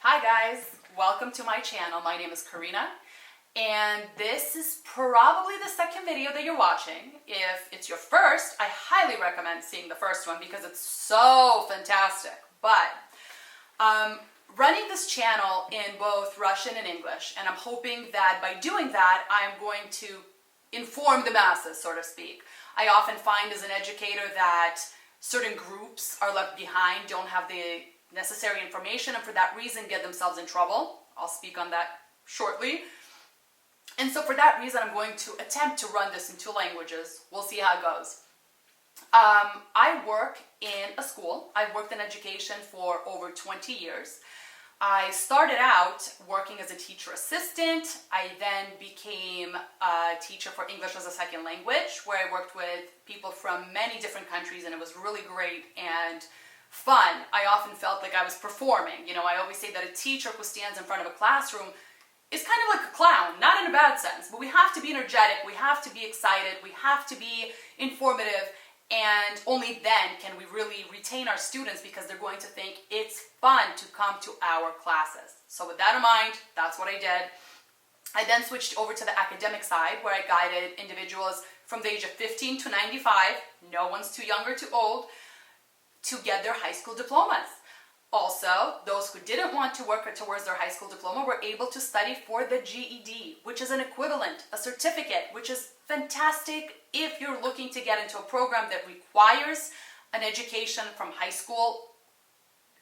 Hi guys, welcome to my channel. My name is Karina, and this is probably the second video that you're watching. If it's your first, I highly recommend seeing the first one because it's so fantastic. But running this channel in both Russian and English, and I'm hoping that by doing that, I'm going to inform the masses, so to speak. I often find as an educator that certain groups are left behind, don't have the necessary information, and for that reason get themselves in trouble. I'll speak on that shortly. And so for that reason, I'm going to attempt to run this in two languages. We'll see how it goes. I work in a school. I've worked in education for over 20 years. I started out working as a teacher assistant. I then became a teacher for English as a second language, where I worked with people from many different countries, and it was really great and fun. I often felt like I was performing. I always say that a teacher who stands in front of a classroom is kind of like a clown, not in a bad sense, but we have to be energetic, we have to be excited, we have to be informative, and only then can we really retain our students because they're going to think it's fun to come to our classes. So with that in mind, that's what I did. I then switched over to the academic side, where I guided individuals from the age of 15 to 95, no one's too young or too old, to get their high school diplomas. Also, those who didn't want to work towards their high school diploma were able to study for the GED, which is an equivalent, a certificate, which is fantastic if you're looking to get into a program that requires an education from high school.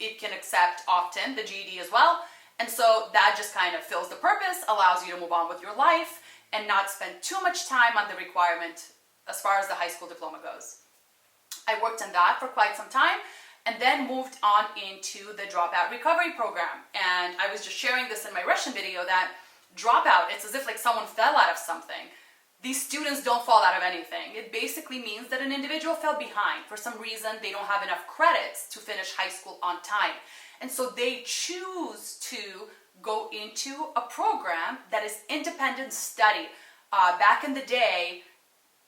It can accept often the GED as well. And so that just kind of fills the purpose, allows you to move on with your life and not spend too much time on the requirement as far as the high school diploma goes. I worked on that for quite some time and then moved on into the dropout recovery program. And I was just sharing this in my Russian video that dropout, it's as if like someone fell out of something. These students don't fall out of anything. It basically means that an individual fell behind. For some reason, they don't have enough credits to finish high school on time. And so they choose to go into a program that is independent study. Back in the day,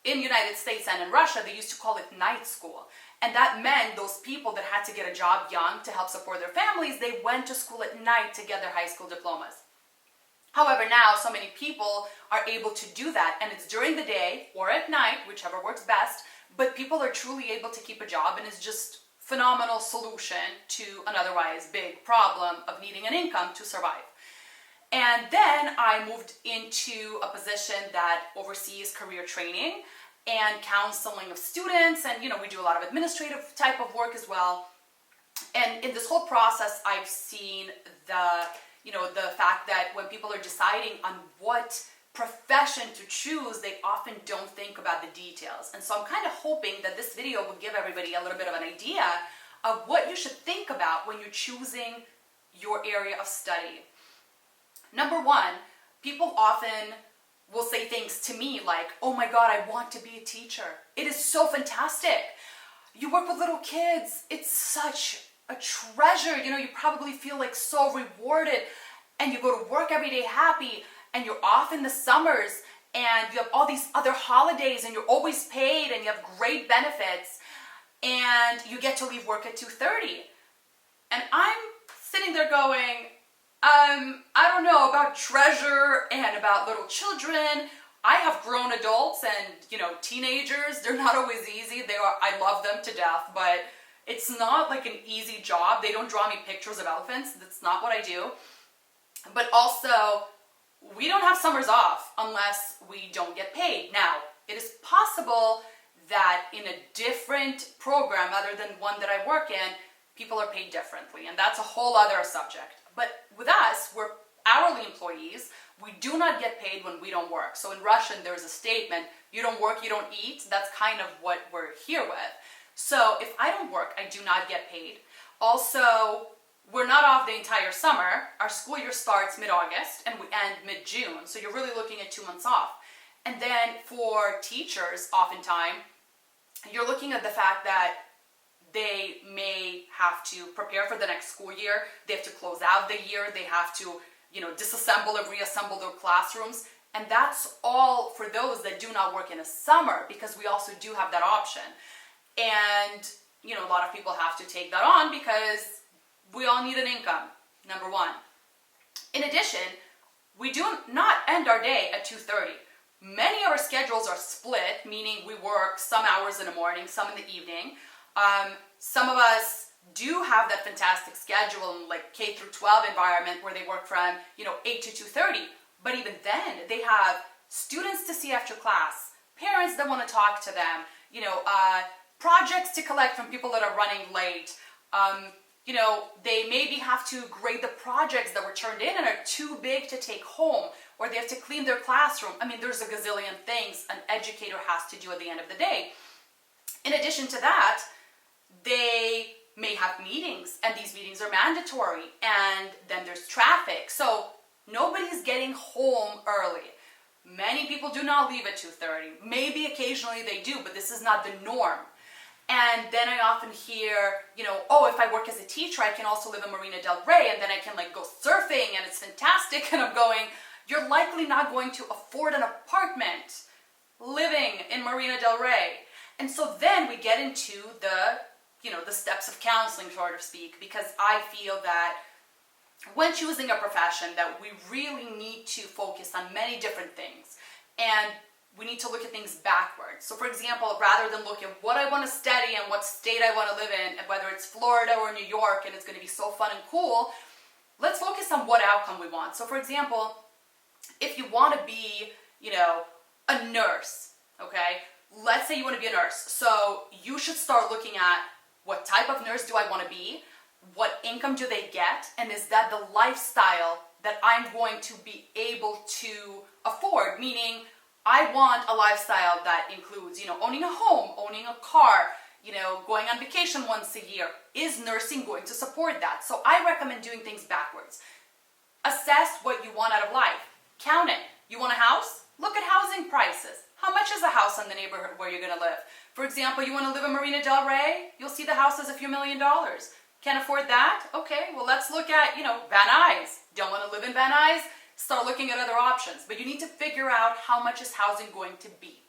in the United States and in Russia, they used to call it night school. And that meant those people that had to get a job young to help support their families, they went to school at night to get their high school diplomas. However, now so many people are able to do that, and it's during the day or at night, whichever works best, but people are truly able to keep a job, and it's just phenomenal solution to an otherwise big problem of needing an income to survive. And then I moved into a position that oversees career training and counseling of students, and we do a lot of administrative type of work as well. And in this whole process, I've seen the fact that when people are deciding on what profession to choose, they often don't think about the details. And so I'm kind of hoping that this video will give everybody a little bit of an idea of what you should think about when you're choosing your area of study. Number one, people often will say things to me like, oh my God, I want to be a teacher. It is so fantastic. You work with little kids. It's such a treasure. You probably feel like so rewarded, and you go to work every day happy, and you're off in the summers, and you have all these other holidays, and you're always paid, and you have great benefits, and you get to leave work at 2:30. And I'm sitting there going, I don't know about treasure and about little children. I have grown adults and, teenagers. They're not always easy. I love them to death, but it's not like an easy job. They don't draw me pictures of elephants. That's not what I do. But also, we don't have summers off unless we don't get paid. Now, it is possible that in a different program other than one that I work in, people are paid differently, and that's a whole other subject. But with us, we're hourly employees. We do not get paid when we don't work. So in Russian, there's a statement, you don't work, you don't eat. That's kind of what we're here with. So if I don't work, I do not get paid. Also, we're not off the entire summer. Our school year starts mid-August and we end mid-June. So you're really looking at 2 months off. And then for teachers, oftentimes, you're looking at the fact that they may have to prepare for the next school year. They have to close out the year. They have to, disassemble and reassemble their classrooms. And that's all for those that do not work in a summer, because we also do have that option. And, a lot of people have to take that on because we all need an income. number one. In addition, we do not end our day at 2:30. Many of our schedules are split, meaning we work some hours in the morning, some in the evening. Some of us do have that fantastic schedule in like K through 12 environment where they work from 8 to 2:30. But even then, they have students to see after class, parents that want to talk to them, projects to collect from people that are running late. They maybe have to grade the projects that were turned in and are too big to take home, or they have to clean their classroom. I mean, there's a gazillion things an educator has to do at the end of the day. In addition to that, they may have meetings, and these meetings are mandatory, and then there's traffic. So nobody's getting home early. Many people do not leave at 2:30. Maybe occasionally they do, but this is not the norm. And then I often hear, if I work as a teacher, I can also live in Marina del Rey, and then I can go surfing, and it's fantastic. And I'm going, you're likely not going to afford an apartment living in Marina del Rey. And so then we get into the steps of counseling, so to speak, because I feel that when choosing a profession, that we really need to focus on many different things. And we need to look at things backwards. So for example, rather than look at what I want to study and what state I want to live in, and whether it's Florida or New York and it's going to be so fun and cool, let's focus on what outcome we want. So for example, if you want to be, a nurse, okay? Let's say you want to be a nurse. So you should start looking at what type of nurse do I want to be? What income do they get? And is that the lifestyle that I'm going to be able to afford? Meaning, I want a lifestyle that includes, owning a home, owning a car, going on vacation once a year. Is nursing going to support that? So I recommend doing things backwards. Assess what you want out of life. Count it. You want a house? Look at housing prices. How much is a house in the neighborhood where you're going to live? For example, you want to live in Marina del Rey? You'll see the house is a few $1 million. Can't afford that? Okay, well let's look at, Van Nuys. Don't want to live in Van Nuys? Start looking at other options. But you need to figure out how much is housing going to be.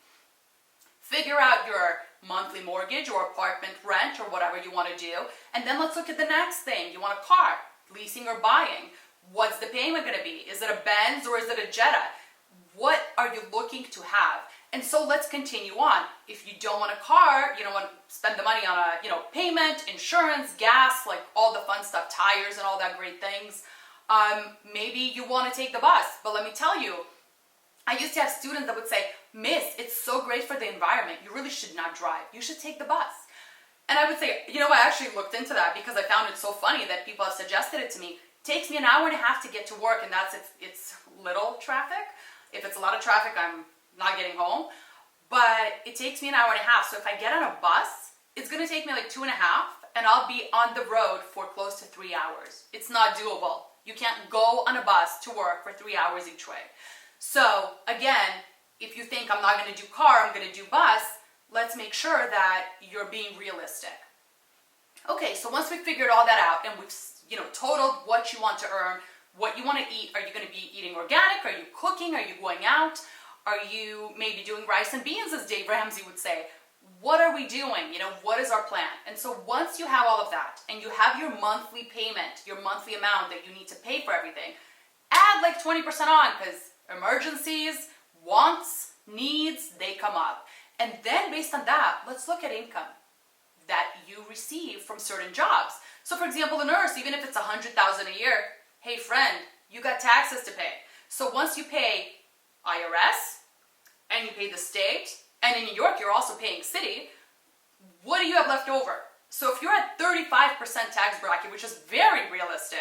Figure out your monthly mortgage or apartment rent or whatever you want to do. And then let's look at the next thing. You want a car, leasing or buying. What's the payment going to be? Is it a Benz or is it a Jetta? What are you looking to have? And so let's continue on. If you don't want a car, you don't want to spend the money on a, payment, insurance, gas, like all the fun stuff, tires and all that great things. Maybe you want to take the bus, but let me tell you, I used to have students that would say, Miss, it's so great for the environment. You really should not drive. You should take the bus. And I would say, I actually looked into that because I found it so funny that people have suggested it to me. It takes me an hour and a half to get to work, and that's if it's little traffic. If it's a lot of traffic, I'm not getting home. But it takes me an hour and a half. So if I get on a bus, it's going to take me like 2.5, and I'll be on the road for close to 3 hours. It's not doable. You can't go on a bus to work for 3 hours each way. So again, if you think I'm not going to do car, I'm going to do bus, let's make sure that you're being realistic. Okay, so once we've figured all that out and we've totaled what you want to earn, what you want to eat, are you going to be eating organic? Are you cooking? Are you going out? Are you maybe doing rice and beans, as Dave Ramsey would say? What are we doing? What is our plan? And so once you have all of that and you have your monthly payment, your monthly amount that you need to pay for everything, add like 20% on, because emergencies, wants, needs, they come up. And then based on that, let's look at income that you receive from certain jobs. So for example, a nurse, even if it's $100,000 a year, hey friend, you got taxes to pay. So once you pay IRS and you pay the state, and in New York, you're also paying city, what do you have left over? So if you're at 35% tax bracket, which is very realistic,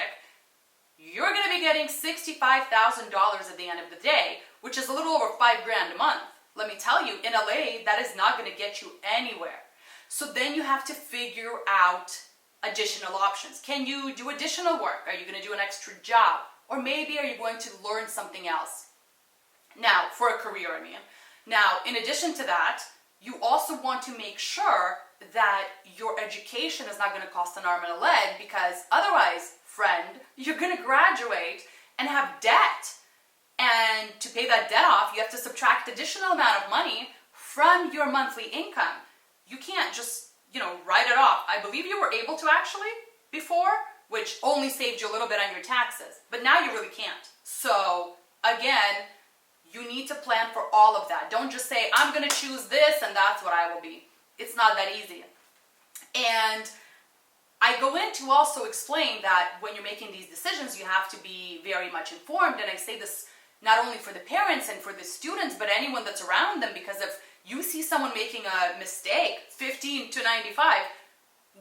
you're going to be getting $65,000 at the end of the day, which is a little over $5,000 a month. Let me tell you, in LA, that is not going to get you anywhere. So then you have to figure out additional options. Can you do additional work? Are you going to do an extra job? Or maybe are you going to learn something else? Now, for a career, I mean. Now, in addition to that, you also want to make sure that your education is not going to cost an arm and a leg, because otherwise, friend, you're going to graduate and have debt. And to pay that debt off, you have to subtract additional amount of money from your monthly income. You can't just, write it off. I believe you were able to actually before, which only saved you a little bit on your taxes. But now you really can't. So again, you need to plan for all of that. Don't just say, I'm going to choose this and that's what I will be. It's not that easy. And I go in to also explain that when you're making these decisions, you have to be very much informed. And I say this not only for the parents and for the students, but anyone that's around them, because if you see someone making a mistake, 15 to 95,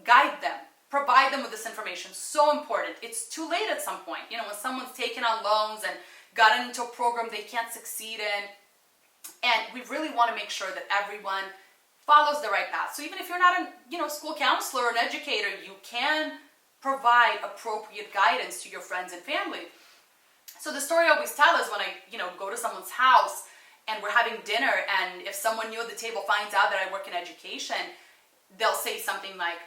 guide them, provide them with this information. So important. It's too late at some point. You know, when someone's taken on loans and gotten into a program they can't succeed in. And we really want to make sure that everyone follows the right path. So even if you're not a school counselor or an educator, you can provide appropriate guidance to your friends and family. So the story I always tell is when I go to someone's house and we're having dinner, and if someone new at the table finds out that I work in education, they'll say something like,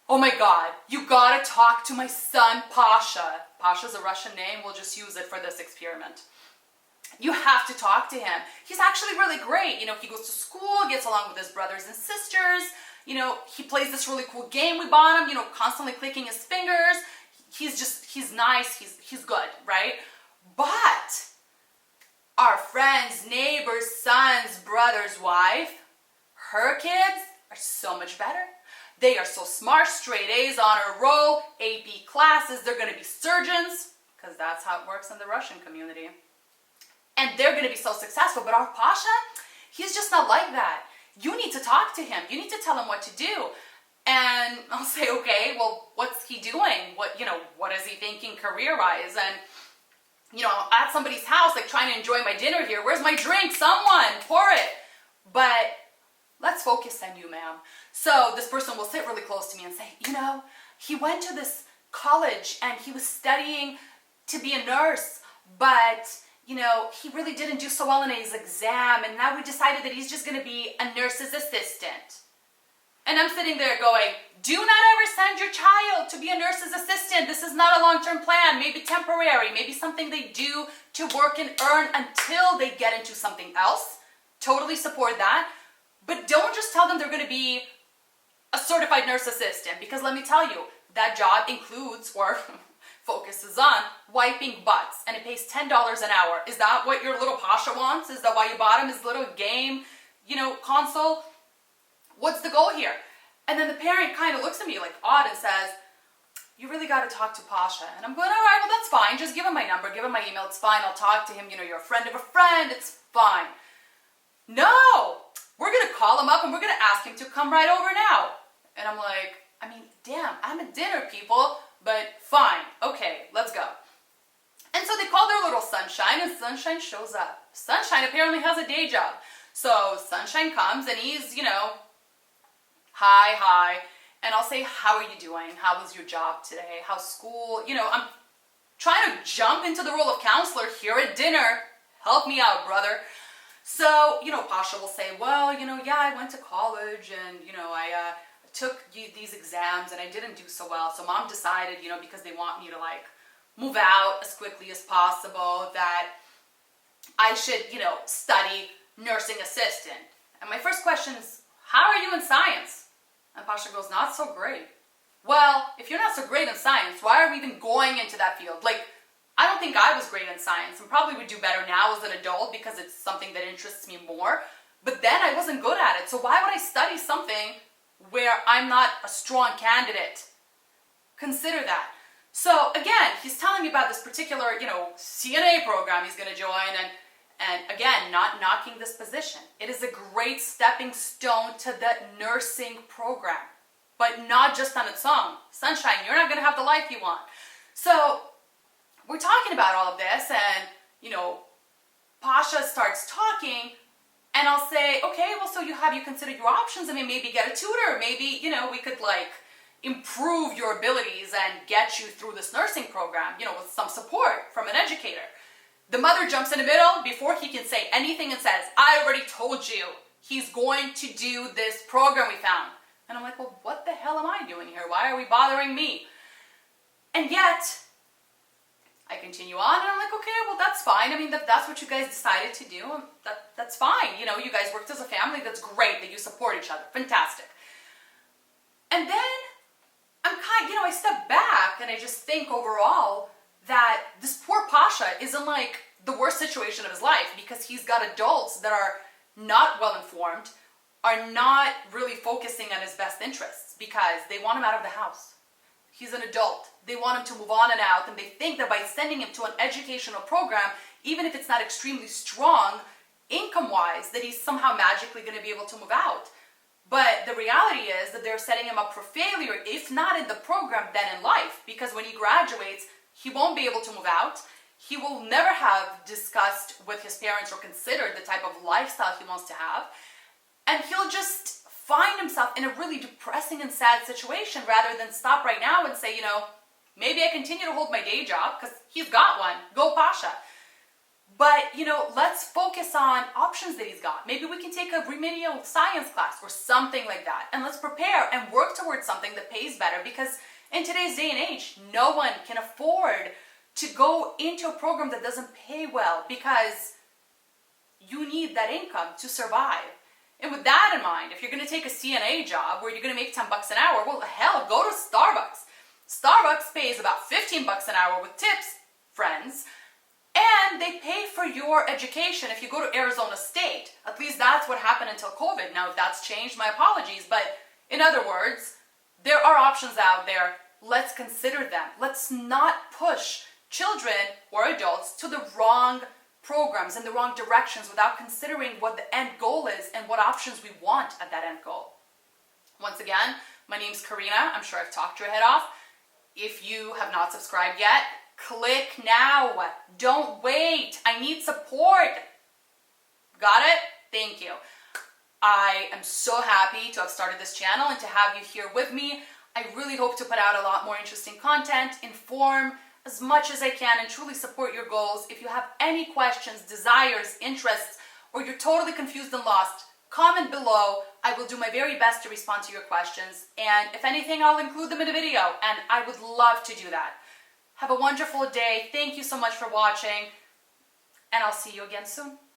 oh my God, you gotta talk to my son, Pasha. Pasha's a Russian name, we'll just use it for this experiment. You have to talk to him. He's actually really great. He goes to school, gets along with his brothers and sisters. He plays this really cool game we bought him, constantly clicking his fingers. He's nice, he's good, right? But our friend's neighbor's son's brother's wife, her kids are so much better. They are so smart, straight A's, honor roll, AP classes. They're going to be surgeons, because that's how it works in the Russian community. And they're going to be so successful. But our Pasha, he's just not like that. You need to talk to him. You need to tell him what to do. And I'll say, okay, well, what's he doing? What is he thinking career-wise? And, I'm at somebody's house, like trying to enjoy my dinner here. Where's my drink? Someone, pour it. But let's focus on you, ma'am. So this person will sit really close to me and say, he went to this college and he was studying to be a nurse, but, he really didn't do so well in his exam, and now we decided that he's just going to be a nurse's assistant. And I'm sitting there going, do not ever send your child to be a nurse's assistant. This is not a long-term plan, maybe temporary, maybe something they do to work and earn until they get into something else. Totally support that. But don't just tell them they're going to be a certified nurse assistant, because let me tell you, that job includes or focuses on wiping butts, and it pays $10 an hour. Is that what your little Pasha wants? Is that why you bought him his little game, console? What's the goal here? And then the parent kind of looks at me like odd and says, you really got to talk to Pasha. And I'm going, all right, well, that's fine. Just give him my number, give him my email. It's fine. I'll talk to him. You're a friend of a friend. It's fine. No, we're going to call him up and we're going to ask him to come right over now. And I'm like, damn, I'm at dinner, people, but fine. Okay, let's go. And so they call their little Sunshine, and Sunshine shows up. Sunshine apparently has a day job. So Sunshine comes and he's, hi. And I'll say, how are you doing? How was your job today? How's school? I'm trying to jump into the role of counselor here at dinner. Help me out, brother. So, Pasha will say, well, yeah, I went to college and, I took these exams and I didn't do so well. So mom decided, because they want me to move out as quickly as possible, that I should, study nursing assistant. And my first question is, how are you in science? And Pasha goes, not so great. Well, if you're not so great in science, why are we even going into that field? I don't think I was great in science, and probably would do better now as an adult because it's something that interests me more. But then I wasn't good at it. So why would I study something where I'm not a strong candidate? Consider that. So again, he's telling me about this particular, CNA program he's going to join, and again, not knocking this position. It is a great stepping stone to the nursing program, but not just on its own. Sunshine, you're not going to have the life you want. So we're talking about all of this, and, Pasha starts talking, and I'll say, okay, well, so you considered your options? Maybe get a tutor. Maybe, we could, improve your abilities and get you through this nursing program, with some support from an educator. The mother jumps in the middle before he can say anything and says, I already told you he's going to do this program we found. And I'm like, well, what the hell am I doing here? Why are we bothering me? And yet, I continue on, and I'm like, okay, well, that's fine. That's what you guys decided to do. That's fine. You guys worked as a family. That's great that you support each other. Fantastic. And then I step back and I just think overall that this poor Pasha is in like the worst situation of his life because he's got adults that are not well informed, are not really focusing on his best interests because they want him out of the house. He's an adult. They want him to move on and out, and they think that by sending him to an educational program, even if it's not extremely strong income-wise, that he's somehow magically going to be able to move out. But the reality is that they're setting him up for failure, if not in the program, then in life. Because when he graduates, he won't be able to move out. He will never have discussed with his parents or considered the type of lifestyle he wants to have. And he'll just find himself in a really depressing and sad situation rather than stop right now and say, maybe I continue to hold my day job because he's got one. Go Pasha. But, let's focus on options that he's got. Maybe we can take a remedial science class or something like that. And let's prepare and work towards something that pays better because in today's day and age, no one can afford to go into a program that doesn't pay well because you need that income to survive. And with that in mind, if you're going to take a CNA job where you're going to make $10 an hour, well, hell, go to Starbucks. Starbucks pays about $15 an hour with tips, friends. And they pay for your education if you go to Arizona State. At least that's what happened until COVID. Now, if that's changed, my apologies. But in other words, there are options out there. Let's consider them. Let's not push children or adults to the wrong programs in the wrong directions without considering what the end goal is and what options we want at that end goal. Once again, my name's Karina. I'm sure I've talked your head off. If you have not subscribed yet, click now. Don't wait. I need support. Got it? Thank you. I am so happy to have started this channel and to have you here with me. I really hope to put out a lot more interesting content, inform as much as I can, and truly support your goals. If you have any questions, desires, interests, or you're totally confused and lost, comment below. I will do my very best to respond to your questions. And if anything, I'll include them in a video, and I would love to do that. Have a wonderful day. Thank you so much for watching, and I'll see you again soon.